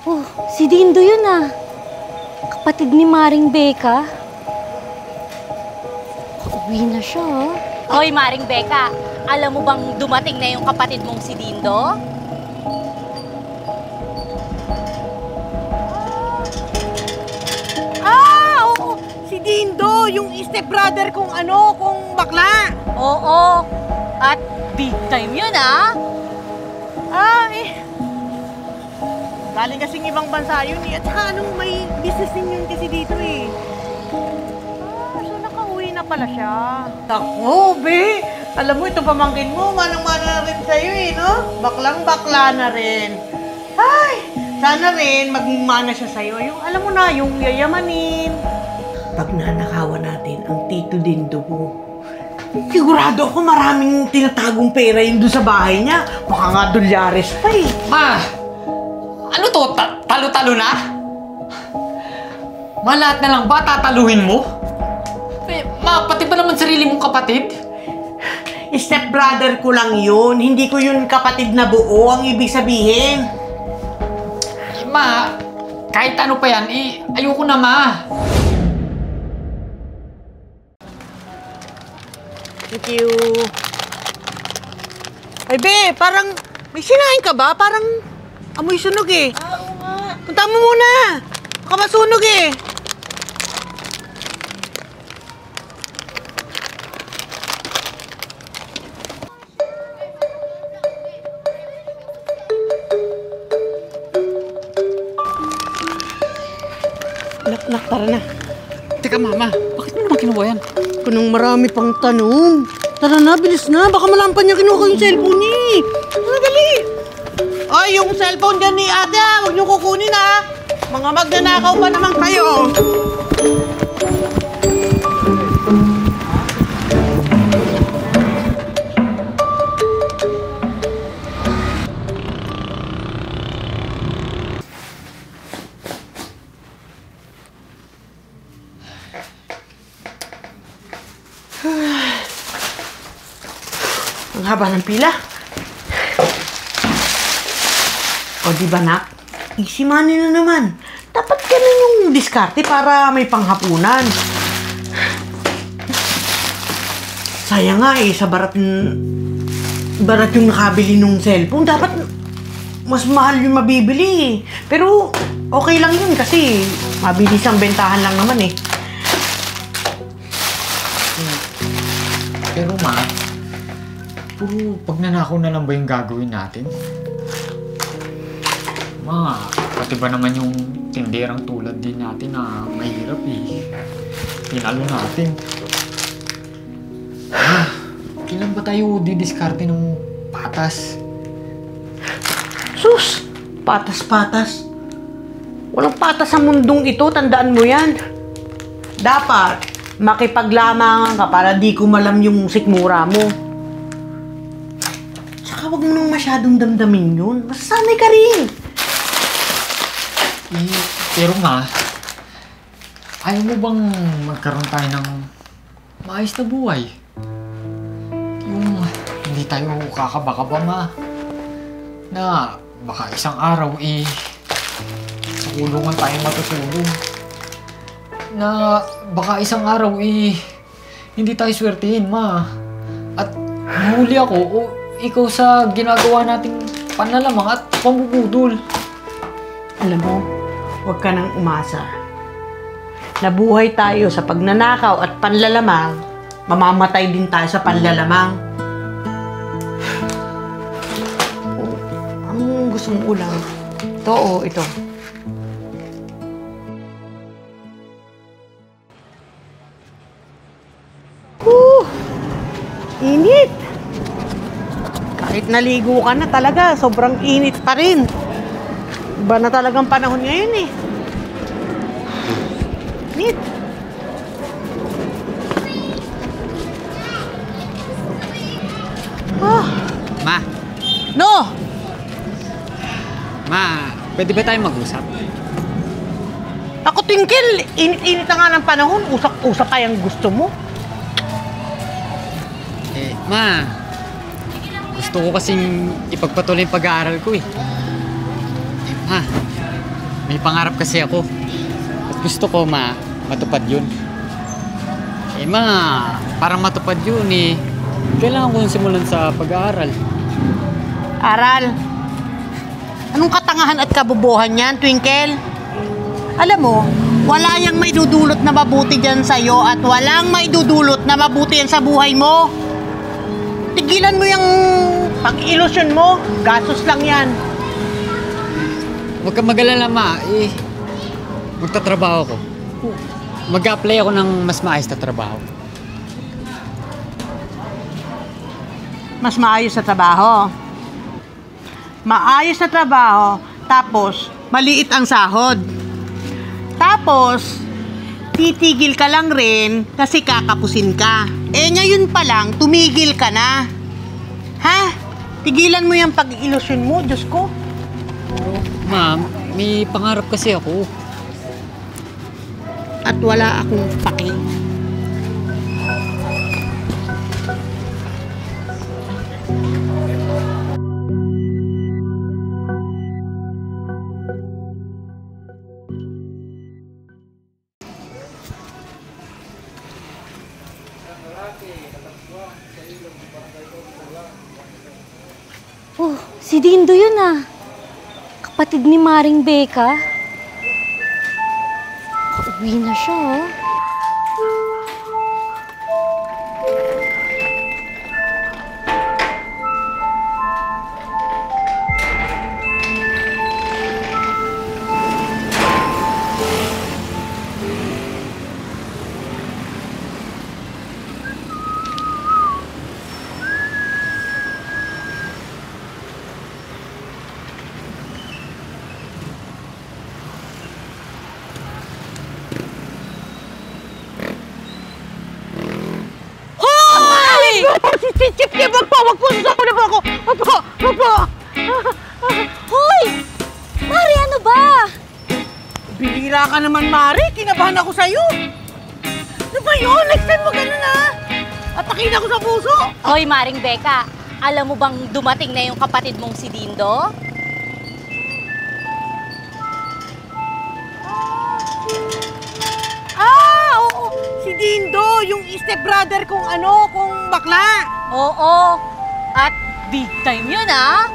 Oh, si Dindo yun ah. Kapatid ni Maring Becca. Uwi na siya ah. Hoy, Maring Becca, alam mo bang dumating na yung kapatid mong si Dindo? Oo! Si Dindo, yung stepbrother kong kung bakla. Oo, at big time yun ah. Galing kasing ibang bansa yun eh. At saka may business din yun kasi dito eh. So nakauwi na pala siya. Ako, be! Alam mo, ito pamangkin mo, manang-mana na rin sa'yo eh, no? Baklang-bakla na rin. Ay! Sana rin magmana siya sa'yo. Yung, alam mo na, yung yayamanin. Pag nanakawan natin ang Tito Dindo ko, sigurado ako maraming tinatagong pera yun doon sa bahay niya. Baka nga dolyares pa eh. Ma! Ano to? Talo-talo na? Ma, lahat na lang ba tataluhin mo? Ma, pati ba naman sarili mong kapatid? Step-brother ko lang yun. Hindi ko yun kapatid na buo ang ibig sabihin. Ma, kahit ano pa yan, ayoko na, ma. Thank you. Ay, be, parang may sinain ka ba? Parang amoy sunog eh. Oo nga. Punta mo muna. Baka masunog eh. Nak, tara na. Teka, mama, bakit mo naman kinuha yan? Kunong marami pang tanong. Tara na, bilis na. Baka malampan niya kinuha yung cellphone niya. Tara, dali. Ay, yung cellphone dyan ni ate huwag niyo kukunin ha. Mga magnanakaw pa naman kayo. Ang haba ng pila. O, di ba, nak? Easy money na naman. Dapat ganun yung diskarte para may panghapunan. Sayang nga eh, sa barat yung nakabili nung cellphone. Dapat mas mahal yung mabibili eh. Pero okay lang yun kasi mabilis ang bentahan lang naman eh. Pero ma, puro pagnanakaw na lang ba yung gagawin natin? Ma, pati ba naman yung tinderang tulad din natin na mahirap eh. Pinalo natin. Kailan ba tayo didiskarte ng patas? Sus! Patas-patas. Walang patas sa mundong ito, tandaan mo yan. Dapat, makipaglamangan ka para di kumalam yung sikmura mo. Tsaka wag mo nang masyadong damdamin yun. Masasanay ka rin. Pero ma, ayaw mo bang magkaroon tayo ng maayos na buhay? Yung hindi tayo kakaba-kaba, ma. Na baka isang araw sa kulungan tayo matutulog. Na baka isang araw hindi tayo swertihin, ma. At huli ako o ikaw sa ginagawa nating panlalamang at pambubudol. Alam mo, huwag ka nang umasa. Nabuhay tayo sa pagnanakaw at panlalamang, mamamatay din tayo sa panlalamang. Ang gusto mong ulam? Ito o ito? Init! Kahit naligo ka na talaga, sobrang init pa rin. Iba na talagang panahon ngayon eh. Init! Ma! No! Ma, pwede ba tayo mag-usap? Ako, Twinkle, init-init na nga ng panahon. Usak-usak kayang gusto mo. Ma, gusto ko kasing ipagpatuloy yung pag-aaral ko eh. Ma, may pangarap kasi ako. At gusto ko matupad yun. Eh para matupad yun kailangan ko simulan sa pag-aaral. Aral? Anong katangahan at kabubuhan yan, Twinkle? Alam mo, wala yang may dudulot na mabuti dyan sa'yo at walang may dudulot na mabuti yan sa buhay mo. Tigilan mo yung pag-ilusyon mo. Gastos lang yan. Huwag kang mag-alala, Ma. Magtatrabaho ko. Mag-apply ako ng mas maayos na trabaho. Mas maayos sa trabaho. Maayos na trabaho, tapos maliit ang sahod. Tapos, titigil ka lang rin kasi kakapusin ka. Eh ngayon pa lang, tumigil ka na. Ha? Tigilan mo yung pag-ilusyon mo, Diyos ko. Ma'am, may pangarap kasi ako. At wala akong paki. Oh, si Dindo yun ah. Kapatid ni Maring Becca. Uwi na siya oh. Si Chip, wag po, susama na po ako. Opo. Hoy! Mari, ano ba? Bihira ka naman, Mari. Kinabahan ako sa'yo. Ano ba yun? Next time mo ganun ha. Atakin ako sa puso. Hoy, Maring Becca, alam mo bang dumating na yung kapatid mong si Dindo? Oo. Si Dindo, yung stepbrother kong kung bakla. Oo. At big time yun, ah.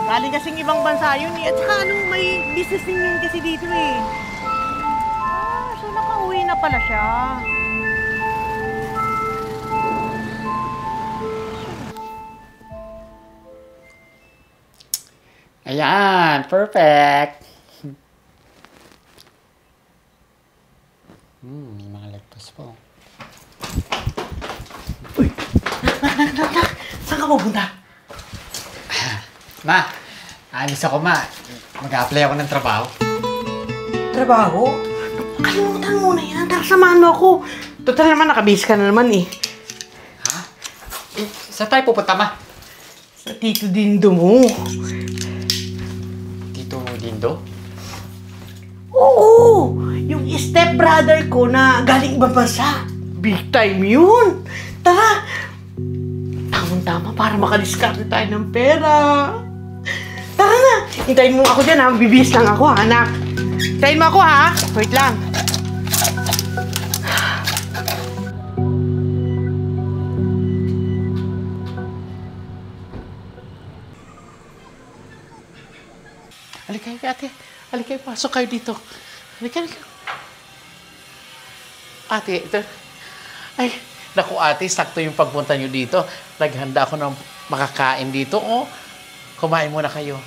Galing kasing ibang bansa yun eh. At saka may business din yun kasi dito eh. So nakauwi na pala siya. Ayan, perfect. May mga lettuce po. Saan ka pupunta? Ma, alis ako, Ma. Mag-a-apply ako ng trabaho. Trabaho? Kalimutan mo na yan. Tara, samahan mo ako. Total naman, nakabihis ka na naman eh. Ha? Saan tayo pupunta, Ma? Sa Tito Dindo mo. Tito Dindo? Oo! Yung stepbrother ko na galing ibang bansa. Big time yun! Tara! Tamang-tama para makadiskarte tayo ng pera. Tara na! Hintayin mo ako dyan ha. Bibihis lang ako ha, anak. Hintayin mo ako ha. Wait lang. Halika kayo, ate. Halika kayo, pasok kayo dito. Halika. Ate, ito. Ay, naku ate, sakto yung pagpunta nyo dito. Naghanda ako ng makakain dito. Oh, kumain muna kayo.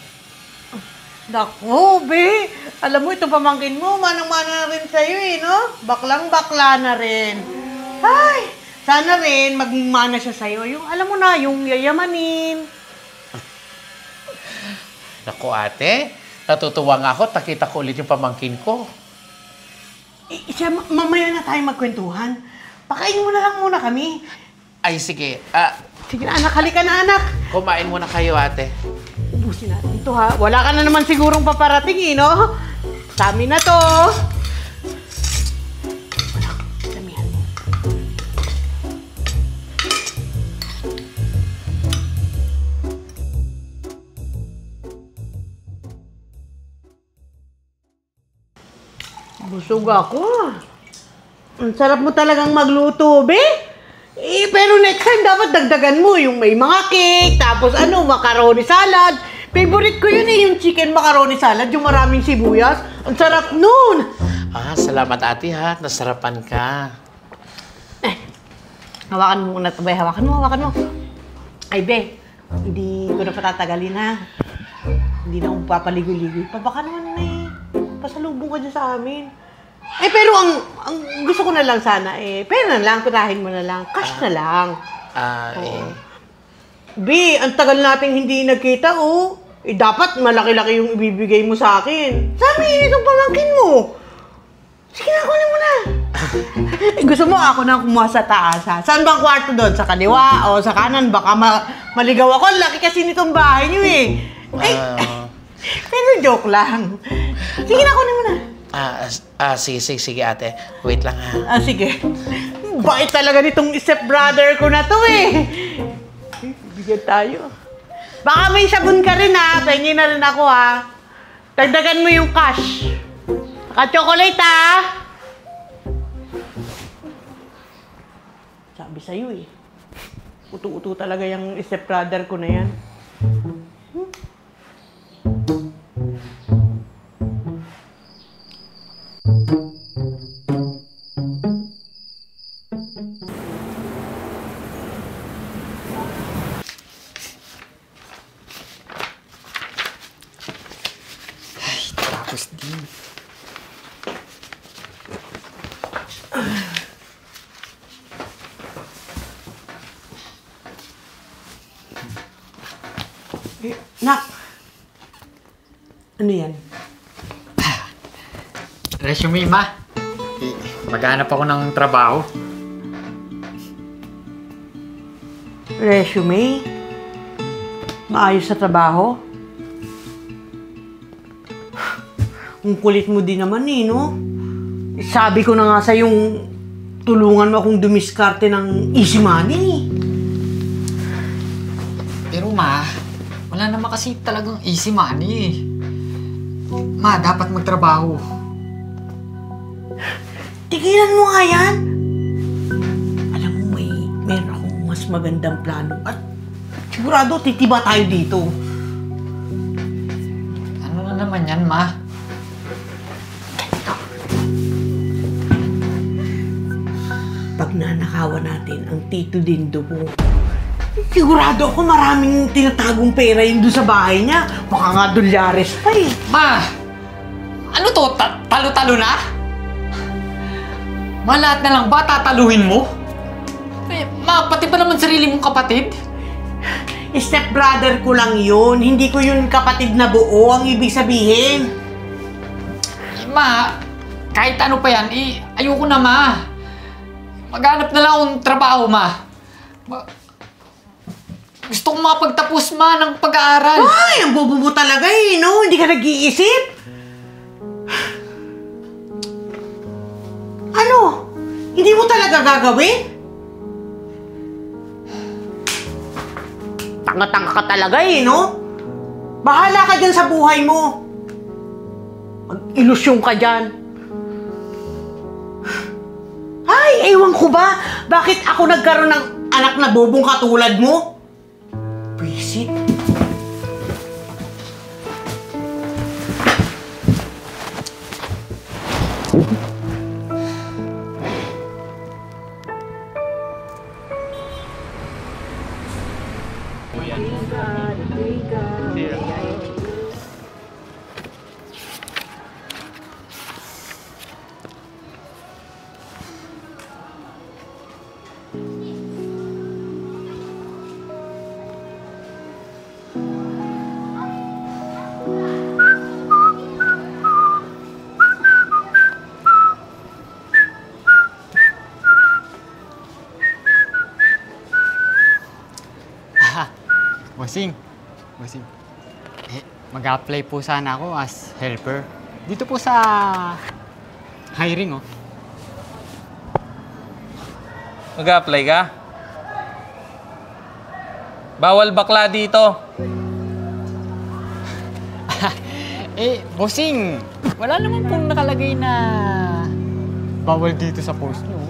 Naku, be. Alam mo, itong pamangkin mo, manang-mana na rin sa'yo eh, no? Baklang-bakla na rin. Ay, sana rin magmana siya sa'yo. Yung, alam mo na, yung yayamanin. Naku ate, natutuwa nga ako, takita ko ulit yung pamangkin ko. Siya, mamaya na tayo magkwentuhan. Pakain mo na lang muna kami. Ay sige, Sige na anak, halika na anak. kumain muna kayo ate. Ubusin natin ito ha. Wala ka na naman sigurong paparating eh, no? Sa amin na to. Anak, damihan mo. Busog ako. Ang sarap mo talagang magluto, be. Pero next time dapat dagdagan mo yung may mga cake, tapos macaroni salad. Favorite ko yun yung chicken macaroni salad, yung maraming sibuyas. Ang sarap nun. Salamat ate ha. Nasarapan ka. Hawakan mo muna ito, be. Hawakan mo. Ay, be. Hindi ko na patatagalin, ha. Hindi na akong papaligoy-ligoy pa. Baka naman may pasalubong ka dyan sa amin. Pero ang gusto ko na lang sana, pera na lang, pirahin mo na lang. Cash na lang. Be, ang tagal nating hindi nagkita, oh. Dapat malaki-laki yung ibibigay mo sa akin. Sabi itong pamangkin mo. Sige na, kunin mo na. Gusto mo ako na kumuha sa taas, ha? Saan bang kwarto doon? Sa kaliwa o sa kanan? Baka maligaw ako. Laki kasi nitong bahay niyo, eh. Pero joke lang. Sige na, kunin mo na. Sige ate. Wait lang ha. Sige. Bait talaga nitong step-brother ko na to, eh. Bigyan tayo. Baka may sabon ka rin, ha? Pahingin na rin ako, ha? Dagdagan mo yung cash. Saka-chocolate, ha? Sabi sa'yo, eh. Utu-utu talaga yung step-brother ko na yan. Tapos din. Nak! Ano yan? Resume, ma. Maghanap ako ng trabaho. Resume? Maayos sa trabaho? Ang kulit mo din naman, no? Sabi ko na nga sa yung tulungan mo akong dumiskarte ng easy money. Pero ma, wala naman kasi talagang easy money eh. Ma, dapat magtrabaho. Tigilan mo nga yan! Alam mo, meron akong mas magandang plano at sigurado titiba tayo dito. Ano na naman yan, ma? Pag nanakawan natin ang Tito Dindo mo, sigurado ako maraming tinatagong pera yun doon sa bahay niya. Baka nga dolyares pa eh. Ma! Ano to? Talo-talo na? Ma, lahat na lang ba tataluhin mo? Ma, pati ba naman sarili mong kapatid? Step-brother ko lang yun. Hindi ko yun kapatid na buo ang ibig sabihin. Ma, kahit ano pa yan, ayoko na, ma. Maghanap na lang akong trabaho, ma. Gusto kong makapagtapos, ma, ng pag-aaral. Ay, ang bobo mo talaga eh, no? Hindi ka nag-iisip? Ano? Hindi mo talaga gagawin? Tanga-tanga ka talaga eh, no? Bahala ka dyan sa buhay mo. Mag-ilusyon ka dyan. Ay, ewan ko ba? Bakit ako nagkaroon ng anak na bobong katulad mo? Visit. Bossing. Mag-apply po sana ako as helper. Dito po sa hiring, oh. Mag-apply ka? Bawal bakla dito. Bossing, wala naman pong nakalagay na bawal dito sa post nyo.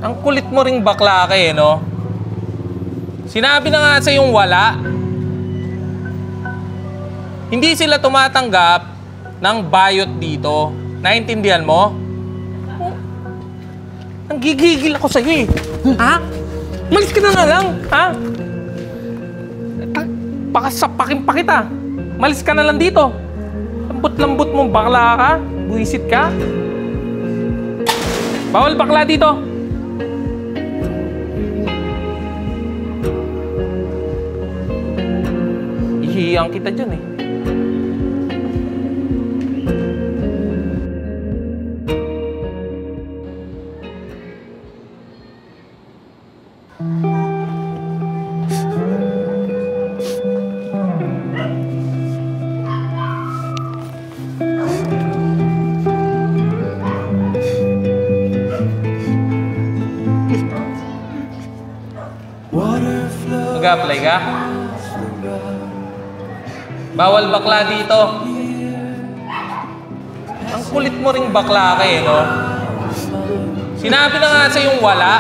Ang kulit mo ring bakla ka eh, no? Sinabi na nga sa yung wala. Hindi sila tumatanggap ng bayot dito. Naintindihan mo? Nanggigigil ako sa'yo eh. Ha? Malis ka na nga lang, ha? Pakasapakin pa kita. Malis ka na lang dito. Lambot-lambot mong bakla ka. Buisit ka. Bawal bakla dito. Ihiyang kita dyan eh. Mag-apply ka? Bawal bakla dito. Ang kulit mo ring bakla ka eh, no? Sinabi na nga sa yung wala.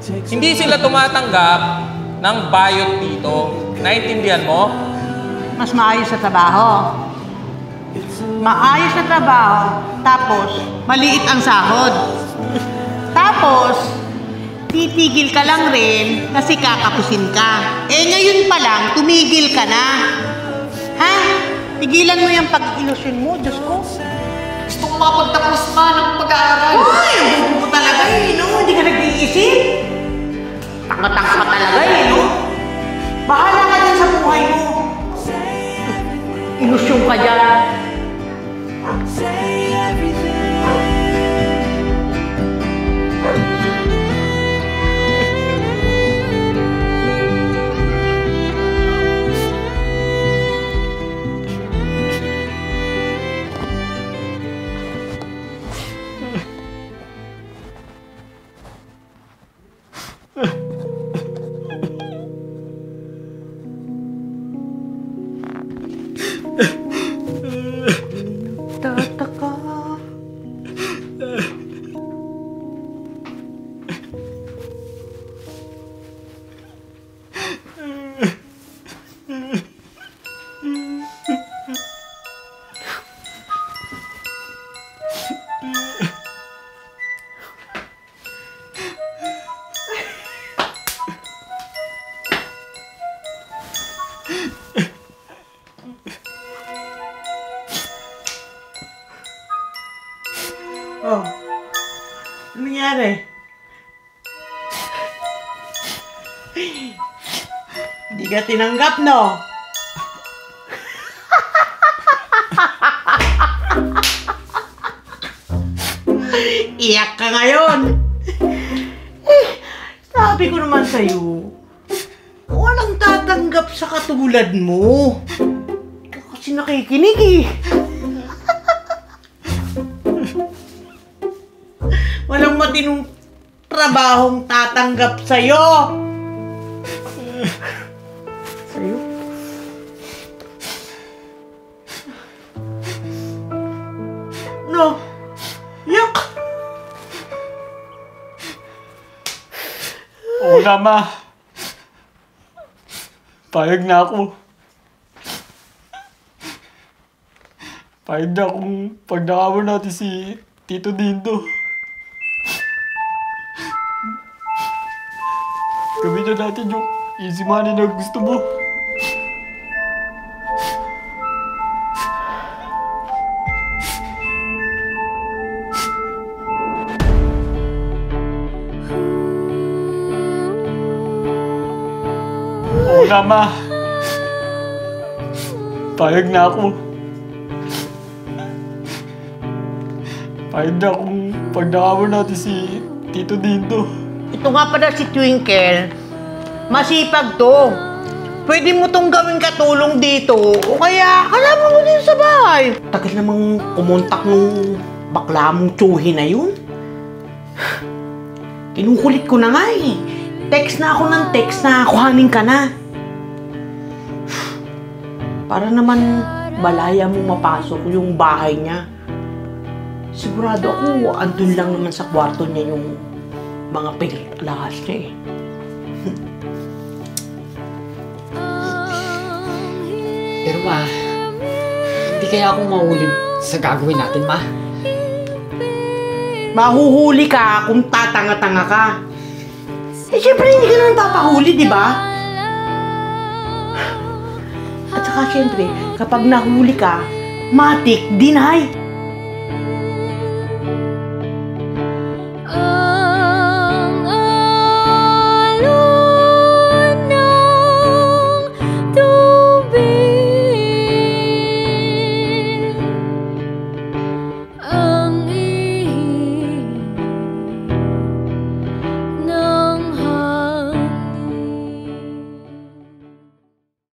Hindi sila tumatanggap ng bayot dito. Naintindihan mo? Mas maayos sa trabaho. Maayos na trabaho, tapos maliit ang sahod. Tapos, titigil ka lang rin kasi kakapusin ka. Ngayon pa lang, tumigil ka na. Ha? Tigilan mo yung pag-ilusyon mo, Diyos ko. Gusto ko mapagtapos ma ng pag-aaral. Uy, ang bubo mo talaga eh, no? Hindi ka nag-iisip. Tanga-tanga ka talaga eh, no? Bahala ka din sa buhay mo. Ilusyon ka dyan. Tataka. Oh, ano nangyari? Hindi ka tinanggap, no? Iyak ka ngayon. Sabi ko naman sa'yo, walang tatanggap sa katulad mo. Ikaw kasi nakikinig eh. Walang matinong trabahong tatanggap sa'yo. Sa'yo? No. Yak! Oo na, ma. Payag na ako. Payag na akong pagnakawan natin si Tito Dindo. Gawin na natin yung easy money na gusto mo. Oo na, ma. Payag na ako. Payag na akong pagnakawan natin si Tito Dindo. Ito nga pala si Twinkle. Masipag to. Pwede mo tong gawing katulong dito. O kaya, kasama mo din sa bahay. Tagal namang kumontak nung bakla mong tsuhi na yun. Kinukulit ko na nga eh. Text na ako ng text na kuhanin ka na. Para naman malaya mo mapasok yung bahay niya. Sigurado ako, andun lang naman sa kwarto niya yung mga pinaglakas niya eh. Pero ma, hindi kaya ako mahuli sa gagawin natin, ma? Mahuhuli ka kung tatanga-tanga ka. Eh, syempre, hindi ka naman papahuli, di ba? At saka, syempre, kapag nahuli ka, matik, deny.